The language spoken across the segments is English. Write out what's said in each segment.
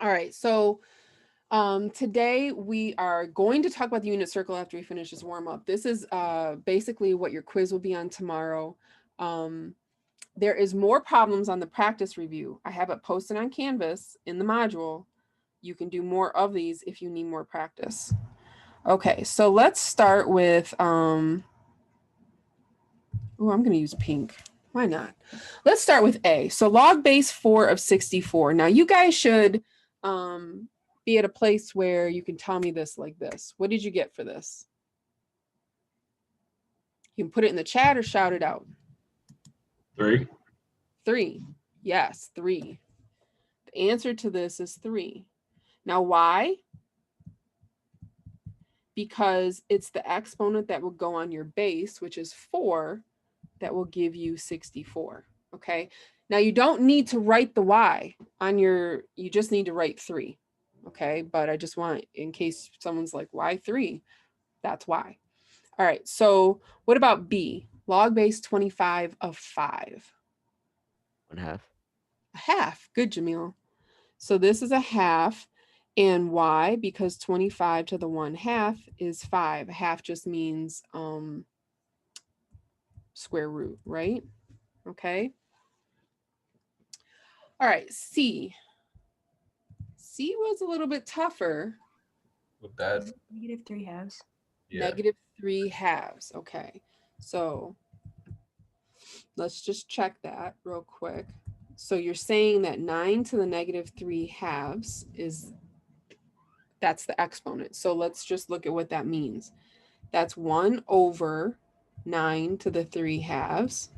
All right, so today we are going to talk about the unit circle after we finish this warm up. This is basically what your quiz will be on tomorrow. There is more problems on the practice review. I have it posted on Canvas in the module. You can do more of these if you need more practice. Okay, so let's start with, I'm going to use pink. Why not? Let's start with A. So log base 4 of 64. Now you guys should be at a place where you can tell me this like this. What did you get for this? You can put it in the chat or shout it out. 3. 3. Yes, 3. The answer to this is 3. Now, why? Because it's the exponent that will go on your base, which is 4, that will give you 64. Okay. Now, you don't need to write the y on your, you just need to write 3. Okay. But I just want, in case someone's like, why 3? That's why. All right. So what about B? Log base 25 of 5. 1/2. A half. Good, Jamil. So this is a half. And why? Because 25 to the 1/2 is 5. A half just means square root, right? Okay. All right, C. C was a little bit tougher. With that. -3/2. Yeah. -3/2. Okay. So let's just check that real quick. So you're saying that 9 to the -3/2 is, that's the exponent. So let's just look at what that means. That's 1 over 9 to the 3/2,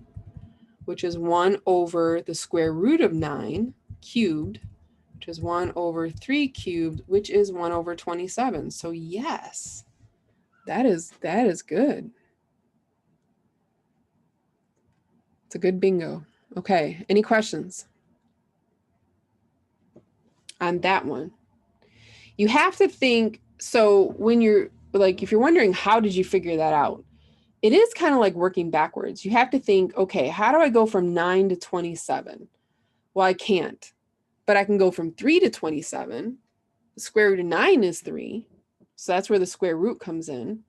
which is 1 over the square root of 9 cubed, which is 1 over 3 cubed, which is 1 over 27. So yes, that is good. It's a good bingo. Okay, any questions on that one? You have to think, so when you're like, if you're wondering how did you figure that out, it is kind of like working backwards. You have to think, okay, how do I go from 9 to 27? Well, I can't, but I can go from 3 to 27. The square root of 9 is 3. So that's where the square root comes in.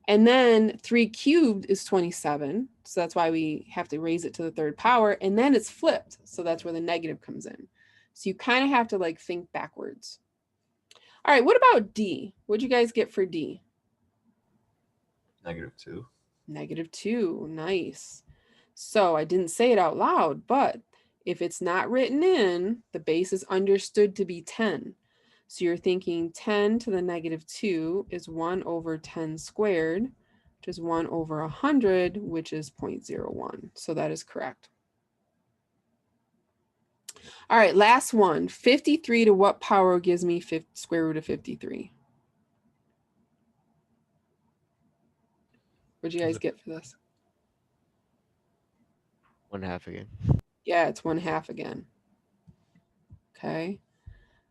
And then 3 cubed is 27. So that's why we have to raise it to the 3rd power. And then it's flipped. So that's where the negative comes in. So you kind of have to like think backwards. All right, what about D? What'd you guys get for D? -2. -2, nice. So I didn't say it out loud, but if it's not written in, the base is understood to be 10. So you're thinking 10 to the -2 is 1 over 10 squared, which is 1 over 100, which is 0.01. So that is correct. All right, last one. 53 to what power gives me square root of 53? What'd you guys get for this? 1/2 again. Yeah, it's 1/2 again. Okay.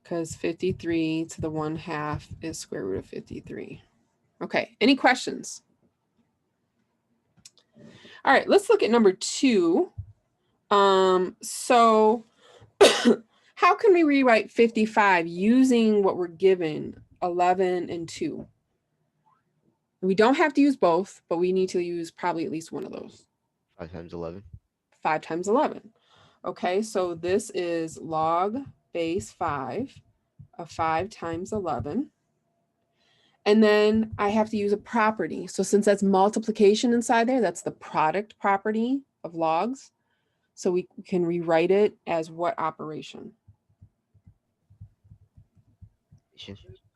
Because 53 to the 1/2 is square root of 53. Okay, any questions? All right, let's look at number 2. So how can we rewrite 55 using what we're given, 11 and 2? We don't have to use both, but we need to use probably at least one of those. 5 times 11. 5 times 11. Okay, so this is log base 5 of 5 times 11. And then I have to use a property. So since that's multiplication inside there, that's the product property of logs. So we can rewrite it as what operation?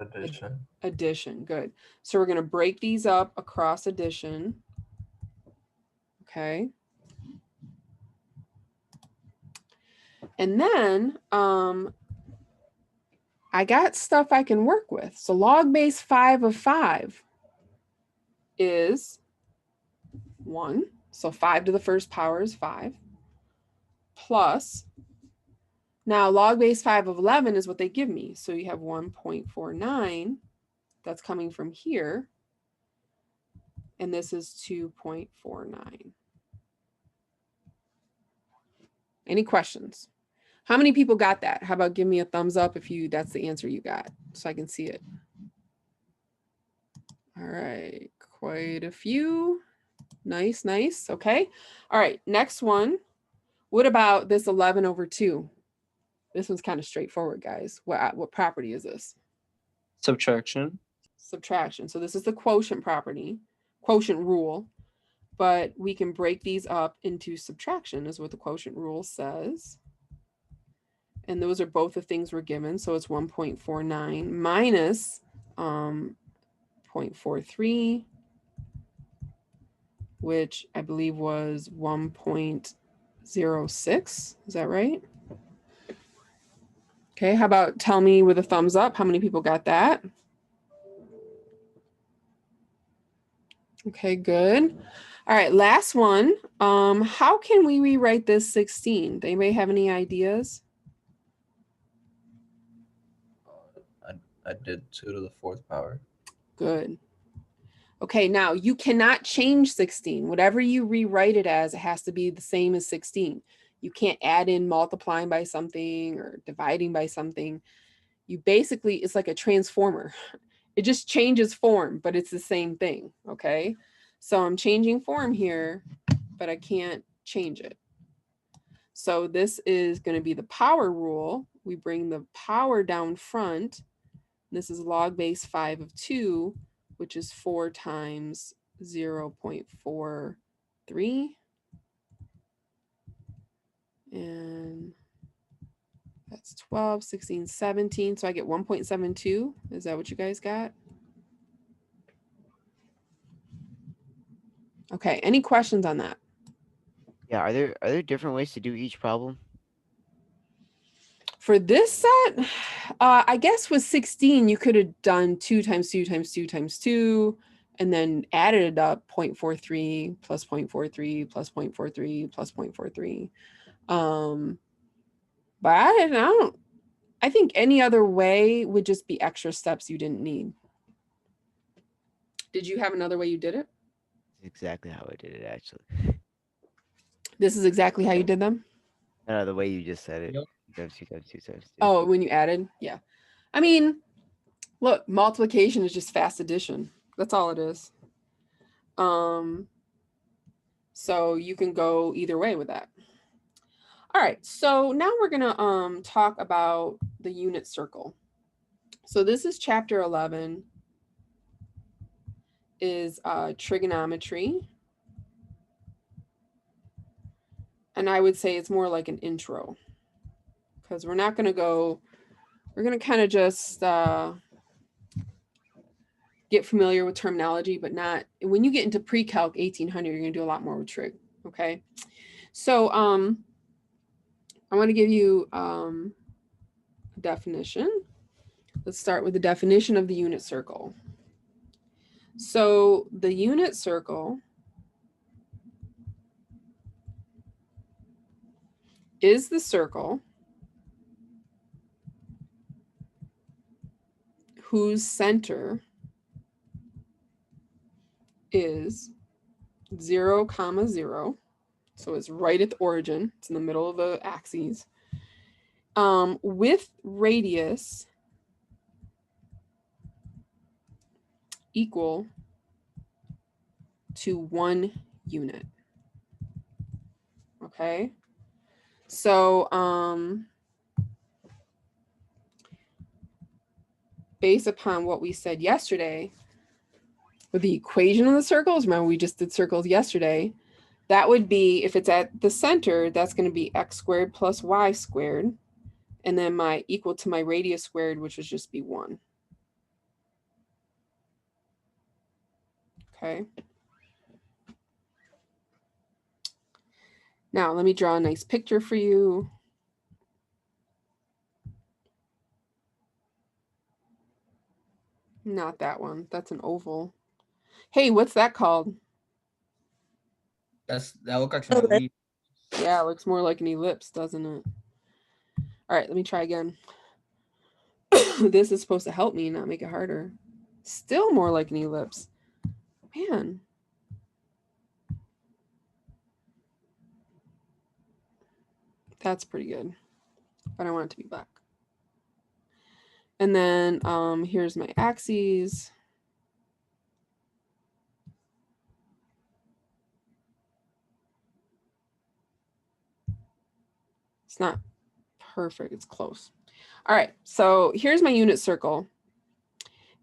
Addition. Addition, good. So we're going to break these up across addition. Okay. And then I got stuff I can work with. So log base 5 of 5 is 1. So 5 to the 1st power is 5. Plus, now log base 5 of 11 is what they give me. So you have 1.49. That's coming from here. And this is 2.49. Any questions? How many people got that? How about give me a thumbs up if that's the answer you got so I can see it. All right, quite a few. Nice, nice. Okay. All right, next one. What about this 11 over 2? This one's kind of straightforward, guys. What property is this? Subtraction. Subtraction. So this is the quotient property, quotient rule, but we can break these up into subtraction is what the quotient rule says. And those are both the things we're given. So it's 1.49 minus 0.43, which I believe was 1.06. Is that right? Okay, how about tell me with a thumbs up, how many people got that? Okay, good. All right, last one. How can we rewrite this 16? They may have any ideas? I did 2 to the 4th power. Good. Okay, now you cannot change 16. Whatever you rewrite it as, it has to be the same as 16. You can't add in multiplying by something or dividing by something. You basically, it's like a transformer. It just changes form, but it's the same thing, okay? So I'm changing form here, but I can't change it. So this is going to be the power rule. We bring the power down front. This is log base 5 of 2, which is 4 times 0.43. And that's 12, 16, 17. So I get 1.72. Is that what you guys got? Okay, any questions on that? Yeah, are there different ways to do each problem? For this set, I guess with 16, you could have done 2 times 2 times 2 times 2, and then added it up 0.43 plus 0.43 plus 0.43 plus 0.43. But I think any other way would just be extra steps you didn't need. Did you have another way you did it? Exactly how I did it, actually. This is exactly how you did them? No, the way you just said it. Yep. 2 times 2 times 2 times 2. Oh, when you added? Yeah. I mean, look, multiplication is just fast addition. That's all it is. So you can go either way with that. All right, so now we're gonna talk about the unit circle. So this is chapter 11, is trigonometry. And I would say it's more like an intro, because we're not gonna go, we're gonna kind of just get familiar with terminology, but not, when you get into pre-calc 1800, you're gonna do a lot more with trig, okay? So I wanna give you a definition. Let's start with the definition of the unit circle. So the unit circle is the circle whose center is 0, 0. So it's right at the origin. It's in the middle of the axes. With radius equal to 1 unit. Okay. So based upon what we said yesterday with the equation of the circles, remember we just did circles yesterday, that would be, if it's at the center, that's going to be x squared plus y squared. And then my equal to my radius squared, which would just be 1. Okay. Now let me draw a nice picture for you. Not that one. That's an oval. Hey, what's that called? That looks like some elite. Yeah, it looks more like an ellipse, doesn't it? All right, let me try again. This is supposed to help me, not make it harder. Still more like an ellipse. Man. That's pretty good. but I want it to be black. And then here's my axes. It's not perfect, it's close. All right, so here's my unit circle.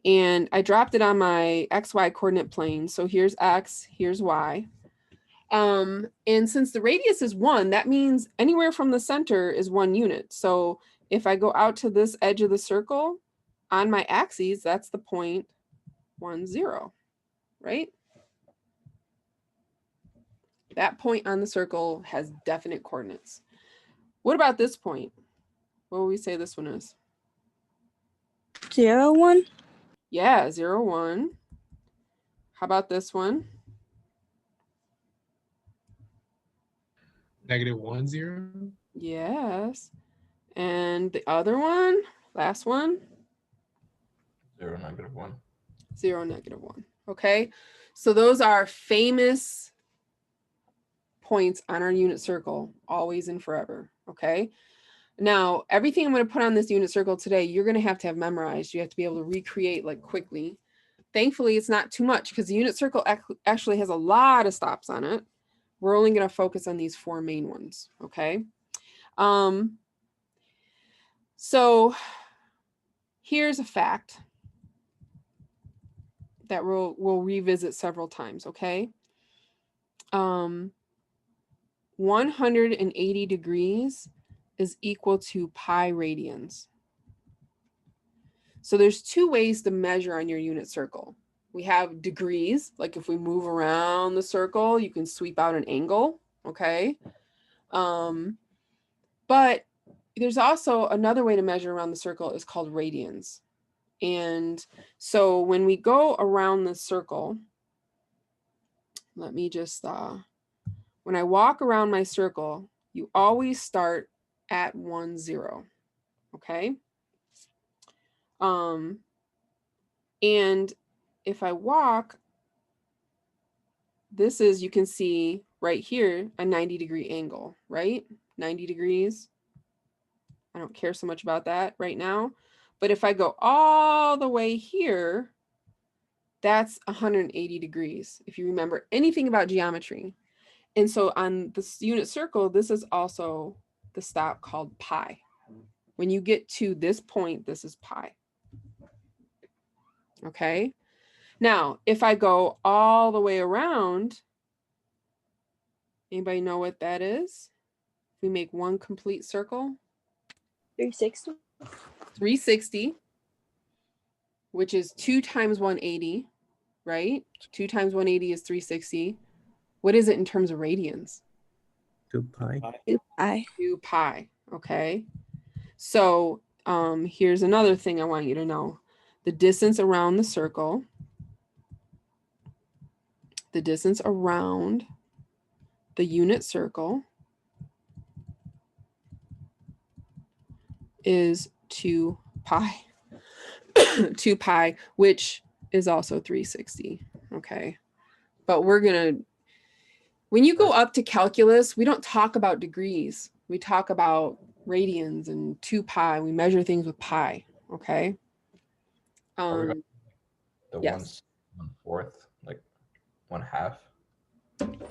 And I dropped it on my XY coordinate plane. So here's X, here's Y. And since the radius is 1, that means anywhere from the center is 1 unit. So if I go out to this edge of the circle on my axes, that's the point 1, 0, right? That point on the circle has definite coordinates. What about this point? What would we say this one is? 0, 1. Yeah, 0, 1. How about this one? -1, 0. Yes. And the other one, last one? 0, -1. 0, -1. Okay. So those are famous points on our unit circle, always and forever. Okay. Now, everything I'm going to put on this unit circle today, you're going to have memorized. You have to be able to recreate like quickly. Thankfully, it's not too much because the unit circle actually has a lot of stops on it. We're only going to focus on these 4 main ones. Okay. So here's a fact that we'll revisit several times. Okay. 180 degrees is equal to pi radians. So there's 2 ways to measure on your unit circle. We have degrees, like if we move around the circle, you can sweep out an angle, okay? But there's also another way to measure around the circle is called radians. And so when we go around the circle, let me just, when I walk around my circle, you always start at 1, 0, okay? And if I walk, this is, you can see right here, a 90-degree angle, right? 90 degrees. I don't care so much about that right now. But if I go all the way here, that's 180 degrees, if you remember anything about geometry. And so on this unit circle, this is also the stop called pi. When you get to this point, this is pi. Okay. Now, if I go all the way around, anybody know what that is? If we make one complete circle, 360. 360, which is 2 times 180, right? 2 times 180 is 360. What is it in terms of radians? 2 pi. 2 pi. 2 pi, okay? So here's another thing I want you to know. The distance around the circle, the distance around the unit circle is 2 pi. 2 pi, which is also 360, okay? But we're gonna, when you go up to calculus, we don't talk about degrees. We talk about radians and 2 pi. We measure things with pi, okay? The Yes. 1/4, like 1/2.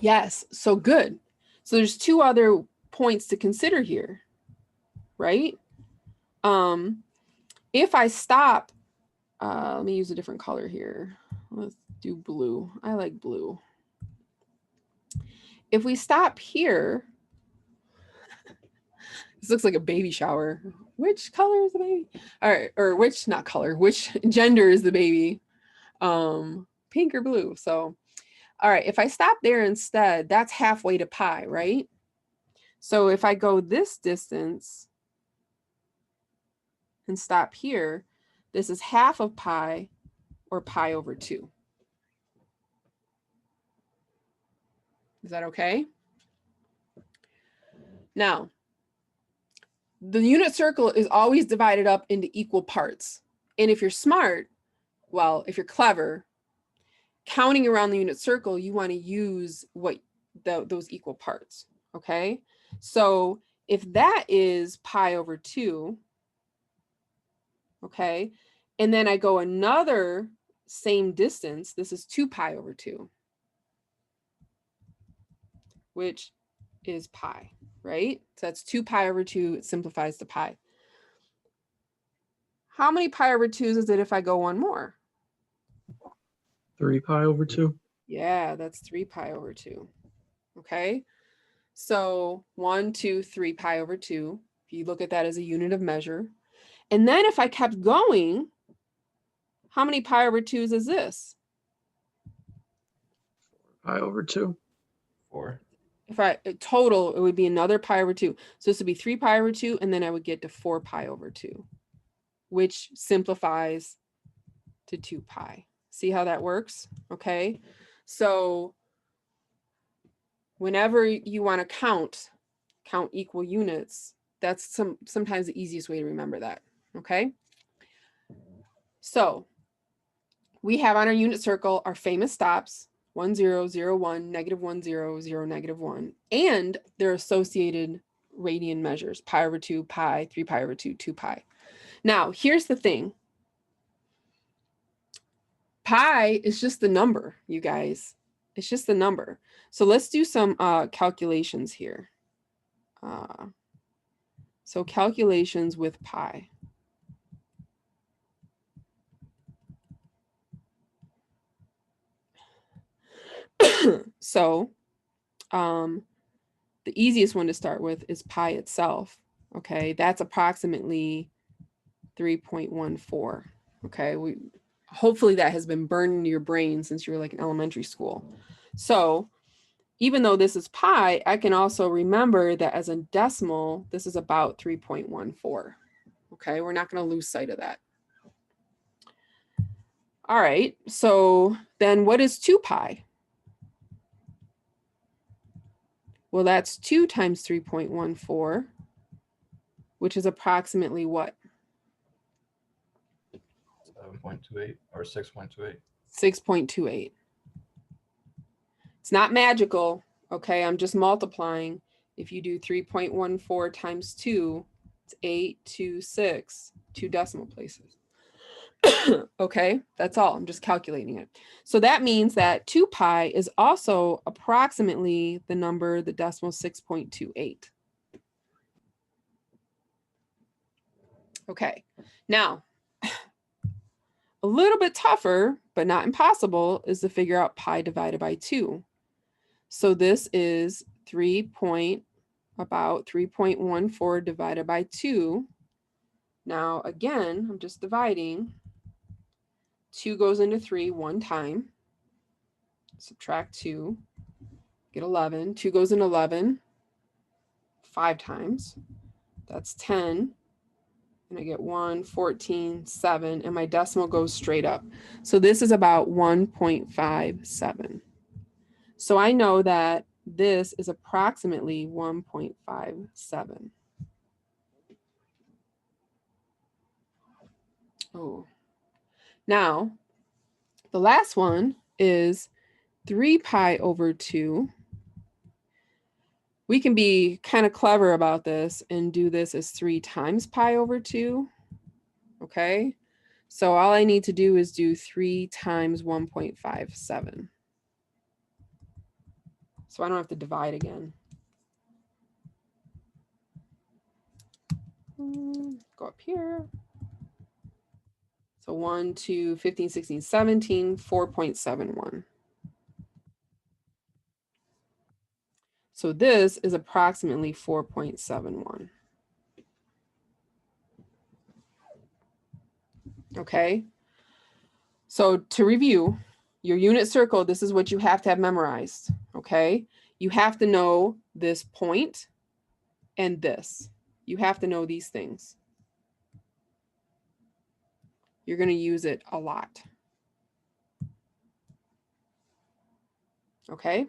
Yes, so good. So there's 2 other points to consider here, right? If I stop, let me use a different color here. Let's do blue. I like blue. If we stop here, this looks like a baby shower. Which color is the baby? All right, or which, not color, which gender is the baby? Pink or blue? So, all right, if I stop there instead, that's halfway to pi, right? So if I go this distance and stop here, this is half of pi, or pi over 2. Is that okay? Now, the unit circle is always divided up into equal parts. And if you're smart, well, if you're clever, counting around the unit circle, you want to use what those equal parts, okay? So if that is pi over 2, okay, and then I go another same distance, this is 2 pi over 2, which is pi, right? So that's 2 pi over 2, it simplifies to pi. How many pi over 2s is it if I go one more? 3 pi over 2. Yeah, that's 3 pi over 2. Okay, so 1, 2, 3 pi over 2. If you look at that as a unit of measure. And then if I kept going, how many pi over 2s is this? 4 pi over 2. 4. If I total, it would be another pi over 2. So this would be 3 pi over 2, and then I would get to 4 pi over 2, which simplifies to 2 pi. See how that works? Okay, so whenever you want to count equal units, that's sometimes the easiest way to remember that. Okay, so we have on our unit circle our famous stops, 1, 0, 0, 1, -1, 0, 0, -1, and their associated radian measures, pi over 2, pi, 3 pi over 2, 2 pi. Now, here's the thing. Pi is just the number, you guys. It's just the number. So let's do some calculations here. So calculations with pi. So the easiest one to start with is pi itself. Okay, that's approximately 3.14. Okay, hopefully that has been burned into your brain since you were like in elementary school. So even though this is pi, I can also remember that as a decimal, this is about 3.14. Okay, we're not going to lose sight of that. All right, so then what is 2 pi? Well, that's 2 times 3.14, which is approximately what? 7.28 or 6.28. 6.28. It's not magical, okay? I'm just multiplying. If you do 3.14 times 2, it's 826, 2 decimal places. Okay, that's all. I'm just calculating it. So that means that 2 pi is also approximately the number, the decimal 6.28. Okay, now a little bit tougher, but not impossible, is to figure out pi divided by 2. So this is about 3.14 divided by 2. Now again, I'm just dividing. 2 goes into 3 one time. Subtract 2, get 11. 2 goes into 11 5 times. That's 10. And I get 1, 14, 7, and my decimal goes straight up. So this is about 1.57. So I know that this is approximately 1.57. Oh, now the last one is 3 pi over 2. We can be kind of clever about this and do this as 3 times pi over 2. Okay, so all I need to do is do 3 times 1.57. So I don't have to divide again. Go up here. So 1, 2, 15, 16, 17, 4.71. So this is approximately 4.71. Okay. So to review, your unit circle, this is what you have to have memorized. Okay. You have to know this point and this. You have to know these things. You're going to use it a lot. Okay.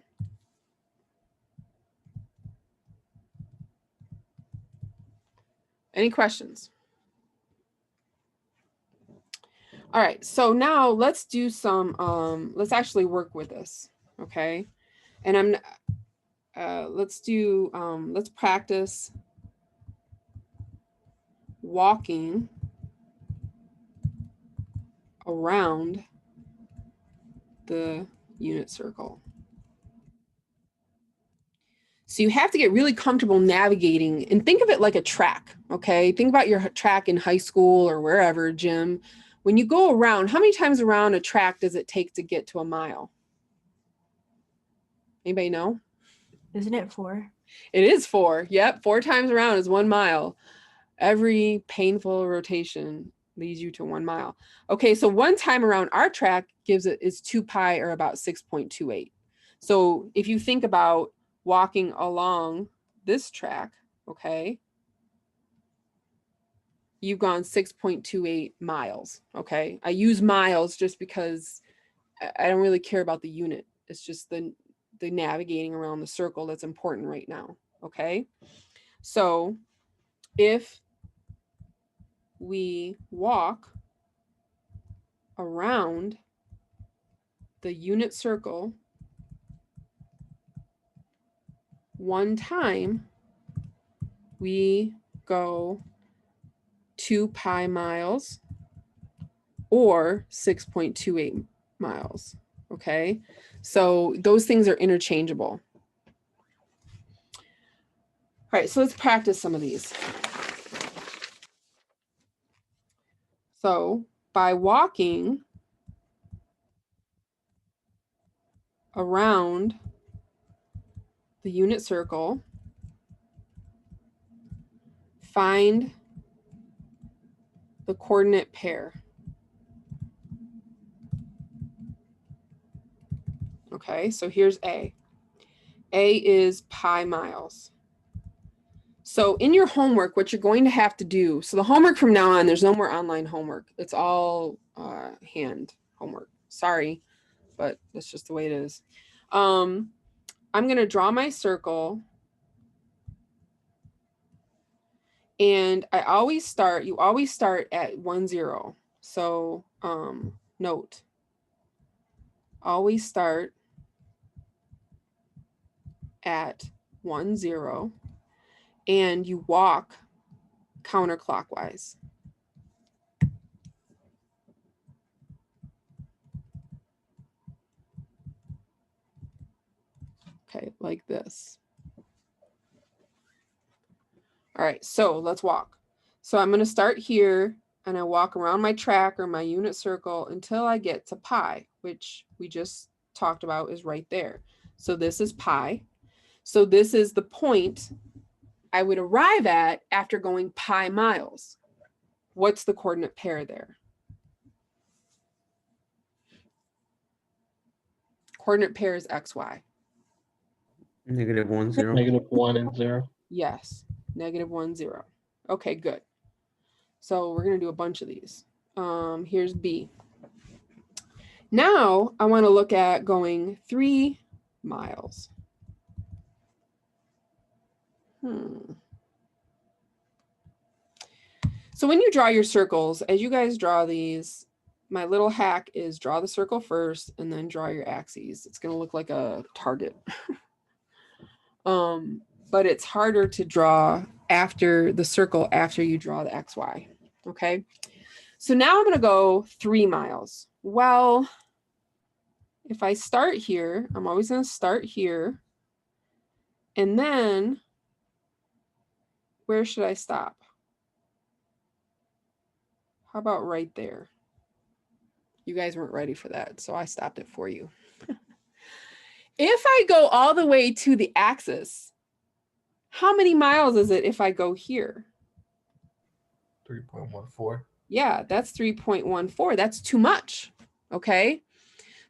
Any questions? All right, so now let's do some, let's actually work with this, okay? And let's practice walking around the unit circle. So you have to get really comfortable navigating and think of it like a track, okay? Think about your track in high school or wherever, gym. When you go around, how many times around a track does it take to get to a mile? Anybody know? Isn't it 4? It is 4. Yep, 4 times around is 1 mile. Every painful rotation leads you to 1 mile. Okay, so 1 time around our track is 2 pi or about 6.28. So if you think about walking along this track, okay, you've gone 6.28 miles, okay? I use miles just because I don't really care about the unit. It's just the navigating around the circle that's important right now, okay? So if we walk around the unit circle 1 time, we go 2 pi miles or 6.28 miles, okay? So those things are interchangeable. All right, so let's practice some of these. So by walking around the unit circle, find the coordinate pair. Okay, so here's A. A is pi miles. So in your homework, what you're going to have to do, so the homework from now on, there's no more online homework. It's all hand homework. Sorry, but that's just the way it is. I'm going to draw my circle. And you always start at 1, 0. So note, always start at 1, 0, and you walk counterclockwise. Okay, like this. All right, so let's walk. So I'm going to start here and I walk around my track or my unit circle until I get to pi, which we just talked about is right there. So this is pi. So this is the point I would arrive at after going pi miles. What's the coordinate pair there? Coordinate pair is XY. -1, 0. -1 and 0. Yes, -1, 0. Okay, good. So we're going to do a bunch of these. Here's B. Now I want to look at going 3 miles. So when you draw your circles, as you guys draw these, my little hack is draw the circle first and then draw your axes. It's going to look like a target. But it's harder to draw after the circle after you draw the XY. Okay. So now I'm going to go 3 miles. Well, if I start here, I'm always going to start here. And then where should I stop? How about right there? You guys weren't ready for that, so I stopped it for you. If I go all the way to the axis, how many miles is it if I go here? 3.14. Yeah, that's 3.14. That's too much. Okay.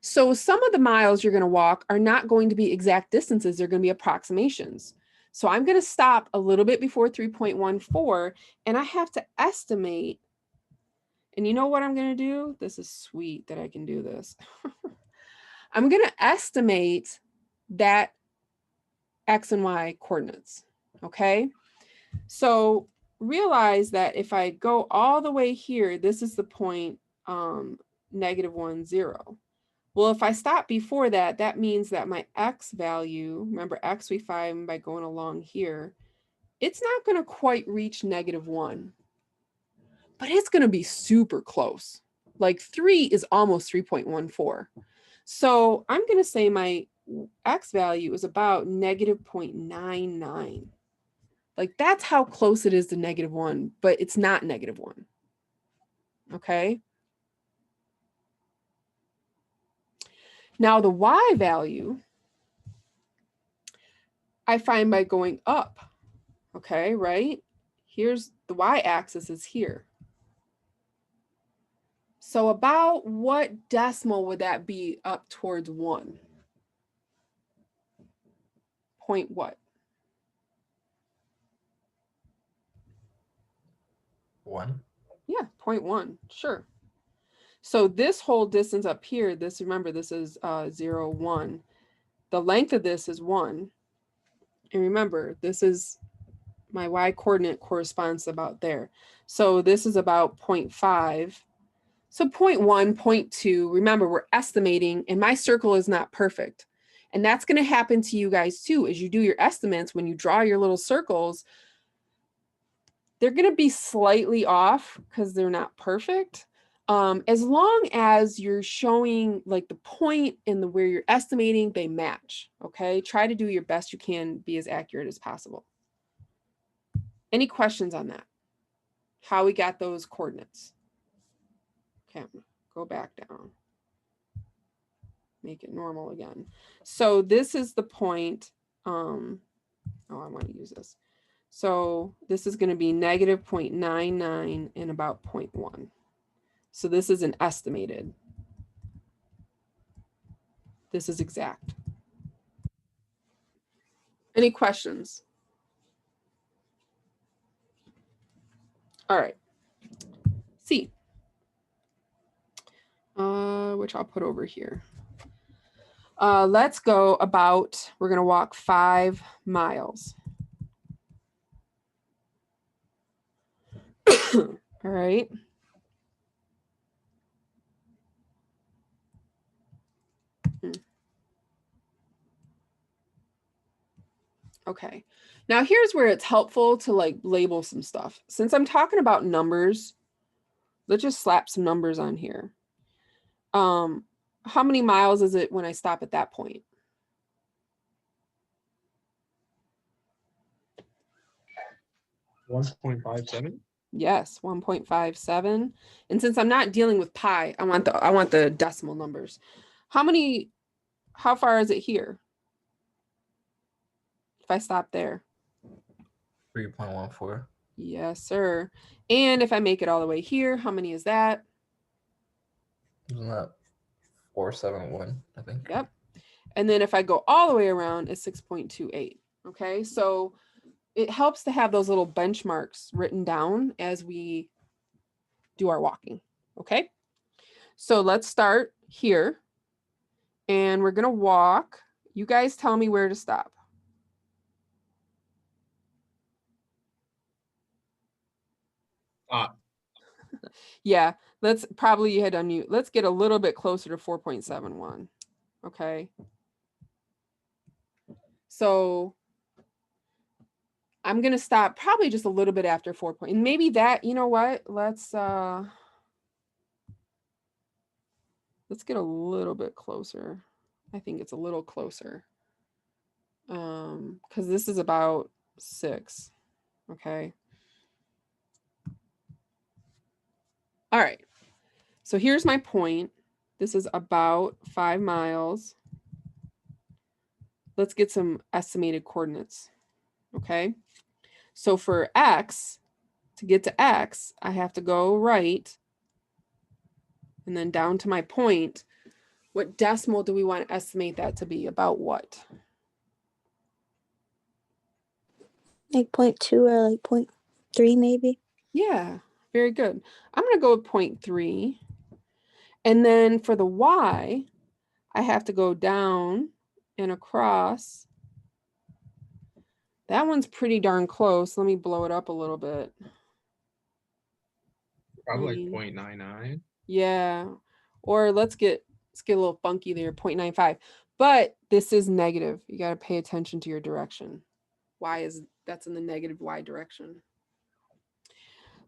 So some of the miles you're going to walk are not going to be exact distances. They're going to be approximations. So I'm going to stop a little bit before 3.14 and I have to estimate. And you know what I'm going to do? This is sweet that I can do this. I'm going to estimate that X and Y coordinates. Okay. So realize that if I go all the way here, this is the point -1, 0. Well, if I stop before that, that means that my X value, remember X we find by going along here, it's not going to quite reach -1. but it's going to be super close. Like 3 is almost 3.14. So I'm going to say my X value is about negative 0.99. Like that's how close it is to negative 1, but it's not negative 1. Okay. Now the Y value I find by going up. Okay, right? Here's the Y-axis is here. So about what decimal would that be up towards 1? Point what? 1. Yeah, 0.1, sure. So this whole distance up here, this, remember, this is 0, 1. The length of this is 1. And remember, this is my Y coordinate corresponds about there. So this is about 0.5. So 0.1, 0.2, remember we're estimating and my circle is not perfect. And that's going to happen to you guys too. As you do your estimates, when you draw your little circles, they're going to be slightly off because they're not perfect. As long as you're showing like the point and the where you're estimating, they match. Okay, try to do your best you can, be as accurate as possible. Any questions on that? How we got those coordinates? Okay, I'm gonna go back down. Make it normal again. So this is the point. Oh, I want to use this. So this is going to be negative 0.99 and about 0.1. So this is an estimated. This is exact. Any questions? All right. C. Which I'll put over here. Let's go about, we're going to walk 5 miles. All right. Okay. Now here's where it's helpful to like label some stuff. Since I'm talking about numbers, let's just slap some numbers on here. How many miles is it when I stop at that point? $1.57. Yes, 1.57. And since I'm not dealing with pi, I want the decimal numbers. How far is it here? If I stop there. 3.14. Yes, sir. And if I make it all the way here, how many is that? Isn't that 471, I think? Yep. And then if I go all the way around, it's 6.28. Okay, so it helps to have those little benchmarks written down as we do our walking. Okay, so let's start here. And we're going to walk. You guys tell me where to stop. Yeah, let's probably you had unmute. Let's get a little bit closer to 4.71. Okay. So I'm going to stop probably just a little bit after 4 point. And maybe that, you know what? Let's get a little bit closer. I think it's a little closer. Because this is about 6. Okay. All right. So here's my point. This is about 5 miles. Let's get some estimated coordinates. Okay. So for X, to get to X, I have to go right and then down to my point. What decimal do we want to estimate that to be? About what? Like 0.2 or like 0.3 maybe. Yeah, very good. I'm going to go with 0.3. And then for the Y, I have to go down and across. That one's pretty darn close. Let me blow it up a little bit. Probably like 0.99. Yeah. Or let's get a little funky there, 0.95. But this is negative. You got to pay attention to your direction. That's in the negative Y direction.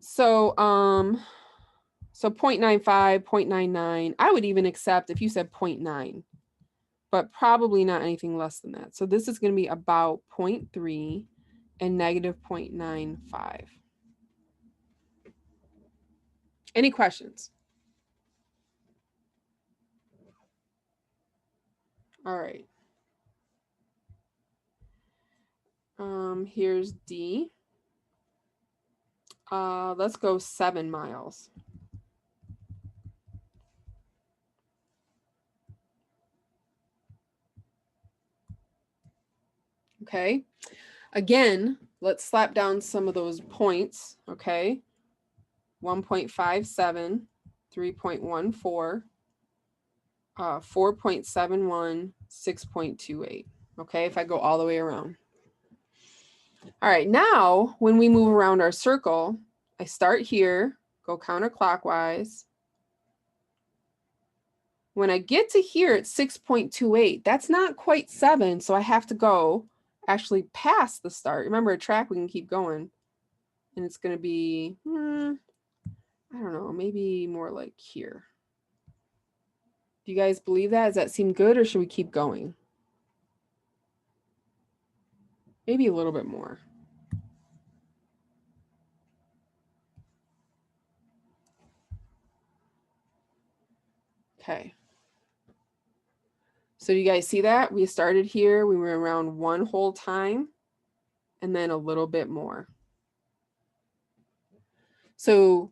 So 0.95, 0.99. I would even accept if you said 0.9, but probably not anything less than that. So this is going to be about 0.3 and negative 0.95. Any questions? All right. Here's D. Let's go 7 miles. Okay. Again, let's slap down some of those points. Okay. 1.57, 3.14, 4.71, 6.28. Okay, if I go all the way around. All right, now when we move around our circle, I start here, go counterclockwise. When I get to here at 6.28, that's not quite 7, so I have to go actually past the start. Remember, a track, we can keep going. And it's going to be, I don't know, maybe more like here. Do you guys believe that? Does that seem good, or should we keep going? Maybe a little bit more. Okay. So you guys see that? We started here, we were around 1 whole time, and then a little bit more. So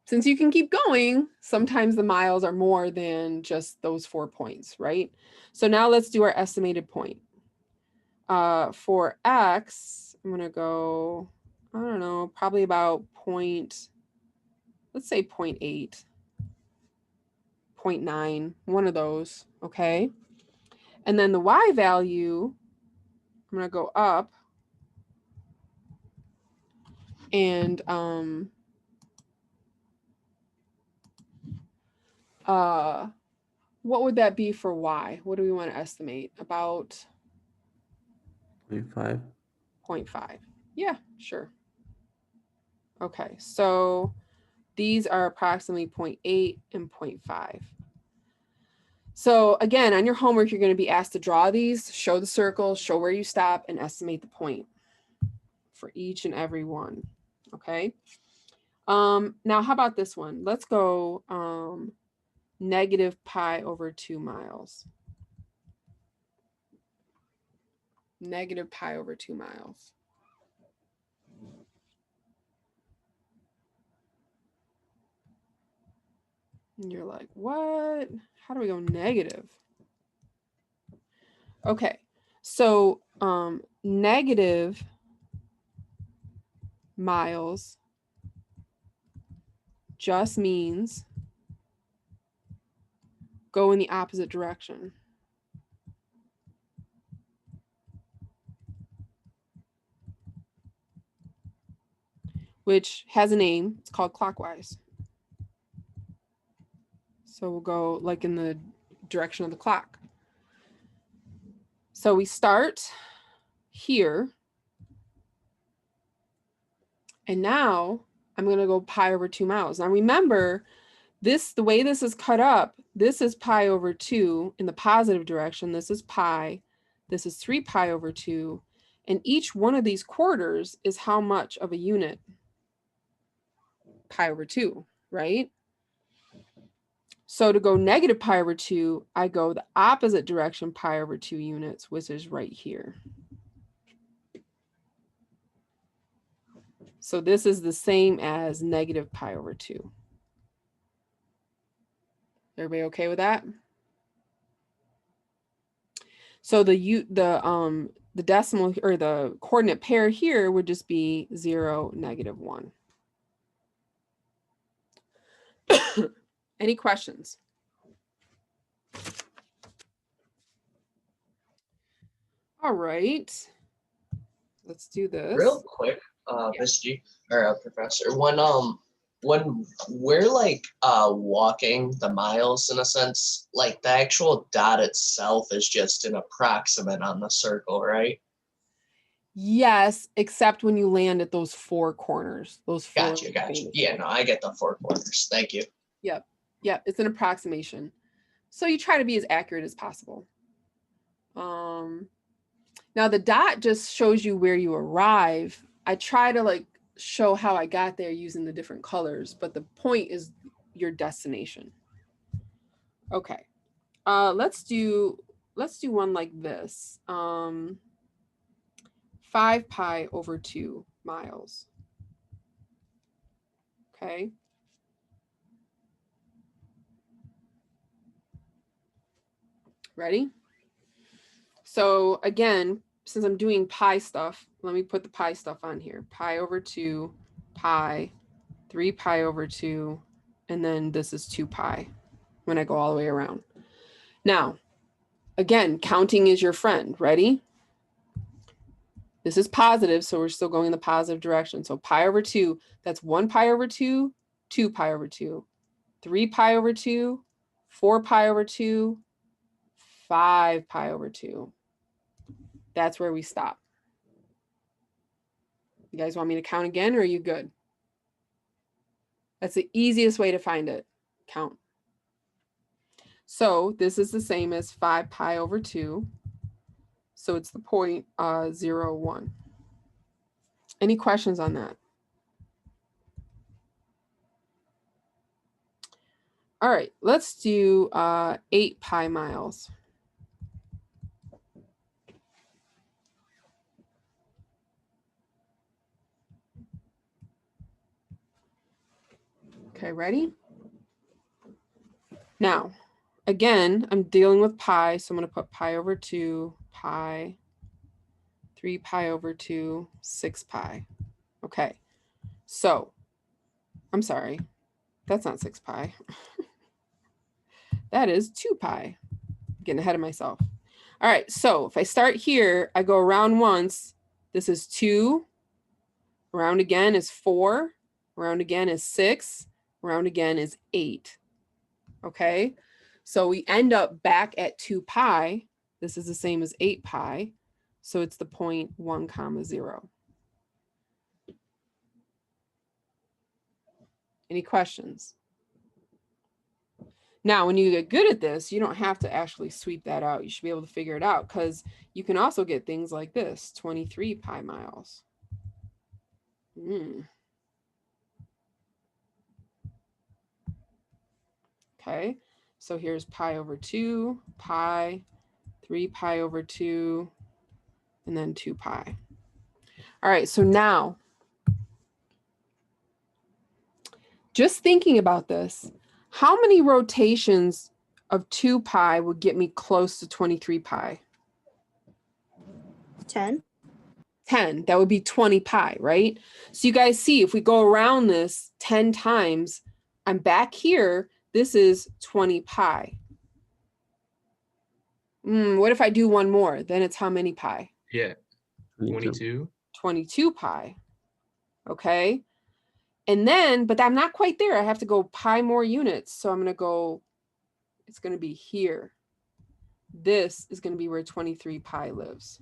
since you can keep going, sometimes the miles are more than just those 4 points, right? So now let's do our estimated point. For X, I'm gonna go, I don't know, probably about let's say 0.8, 0.9, one of those, okay? And then the Y value, I'm gonna go up, and what would that be for Y? What do we want to estimate? About 0.5. 0.5. Yeah, sure. Okay, so these are approximately 0.8 and 0.5. So again, on your homework, you're going to be asked to draw these, show the circle, show where you stop, and estimate the point for each and every one. Okay. Now, how about this one? Let's go negative pi over 2 miles. Negative pi over 2 miles. And you're like, what? How do we go negative? Okay, so negative miles just means go in the opposite direction. Which has a name, it's called clockwise. So we'll go like in the direction of the clock. So we start here. And now I'm going to go pi over 2 miles. Now remember, this, the way this is cut up, this is pi over 2 in the positive direction. This is pi. This is 3 pi over 2. And each one of these quarters is how much of a unit? Pi over 2, right? So to go negative pi over 2, I go the opposite direction, pi over 2 units, which is right here. So this is the same as negative pi over 2. Everybody okay with that? So the decimal or the coordinate pair here would just be 0, -1. Any questions? All right. Let's do this. Real quick, Miss G or Professor, when we're like walking the miles in a sense, like the actual dot itself is just an approximate on the circle, right? Yes, except when you land at those four corners, those four. Gotcha. famous Yeah, corners. no, I get the 4 corners. Thank you. Yep. It's an approximation. So you try to be as accurate as possible. Now the dot just shows you where you arrive. I try to like show how I got there using the different colors, but the point is your destination. Okay. Let's do one like this. 5 pi over 2 miles. Okay. Ready? So again, since I'm doing pi stuff, let me put the pi stuff on here. Pi over 2, pi, 3 pi over 2, and then this is 2 pi when I go all the way around. Now, again, counting is your friend. Ready? This is positive, so we're still going in the positive direction. So pi over 2, that's 1 pi over 2, 2 pi over 2, 3 pi over 2, 4 pi over 2, 5 pi over 2. That's where we stop. You guys want me to count again, or are you good? That's the easiest way to find it. Count. So this is the same as 5 pi over 2. So it's the point 0, 1. Any questions on that? All right, let's do 8 pi miles. Okay, ready? Now, again, I'm dealing with pi, so I'm going to put pi over 2, pi, 3 pi over 2, 6 pi. Okay, so I'm sorry, that's not 6 pi. That is 2 pi. I'm getting ahead of myself. All right, so if I start here, I go around once. This is 2. Around again is 4. Around again is 6. Around again is 8. Okay, so we end up back at 2 pi. This is the same as 8 pi. So it's the point 1, 0. Any questions? Now, when you get good at this, you don't have to actually sweep that out. You should be able to figure it out because you can also get things like this, 23 pi miles. Okay, so here's pi over 2, pi, 3 pi over 2, and then 2 pi. All right, so now, just thinking about this, how many rotations of 2 pi would get me close to 23 pi? 10. 10, that would be 20 pi, right? So you guys see, if we go around this 10 times, I'm back here, this is 20 pi. What if I do one more? Then it's how many pi? Yeah. 22. 22 pi. Okay. And then, but I'm not quite there. I have to go pi more units. So I'm going to go, it's going to be here. This is going to be where 23 pi lives.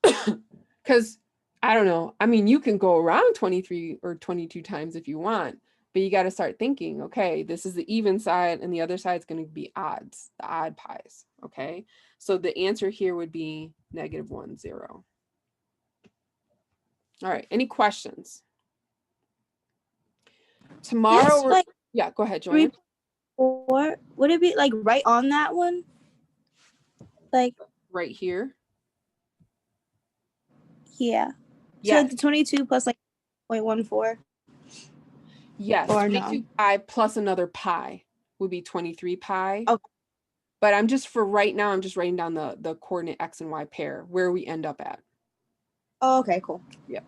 Because I don't know. I mean, you can go around 23 or 22 times if you want, but you got to start thinking, okay, this is the even side and the other side is going to be odds, the odd pies. Okay. So the answer here would be -1, 0. All right. Any questions? Tomorrow, Yes, like yeah, go ahead, Joanne. 4. Would it be like right on that one? Like Right here. yeah. So Yeah. like the 22 plus like 0.14. Yes. Or 22 no. pi plus another pi would be 23 pi. Okay. But I'm just for right now, I'm just writing down the coordinate X and Y pair where we end up at. Oh, okay, cool. Yeah.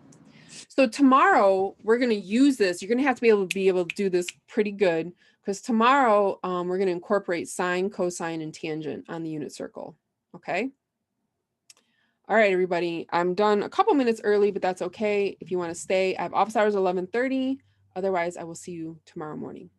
So tomorrow we're going to use this. You're going to have to be able to do this pretty good because tomorrow we're going to incorporate sine, cosine, and tangent on the unit circle. Okay. All right, everybody. I'm done a couple minutes early, but that's okay. If you want to stay, I have office hours 11:30. Otherwise, I will see you tomorrow morning.